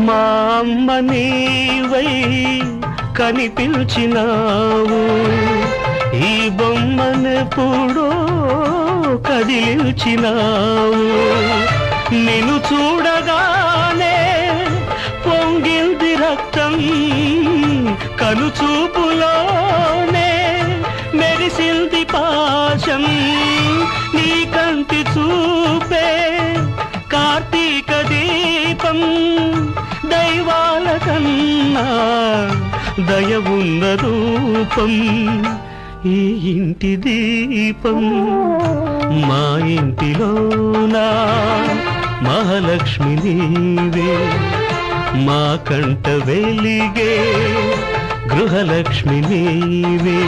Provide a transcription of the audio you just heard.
మా అమ్మ నీవై కనిపించినావు, ఈ బొమ్మనెప్పుడో కదిలించినావు. నిన్ను చూడగానే పొంగింది రక్తం, కనుచూపులోనే మెరిసింది పాశం. నీ కంటి చూపే కార్తీక దీపం, దైవాల కన్నా దయ ఉన్న రూపం ఈ ఇంటి దీపం. మా ఇంటిలోనా మహాలక్ష్మి నీవే, మా కంట వెలిగే గృహలక్ష్మి నీవే.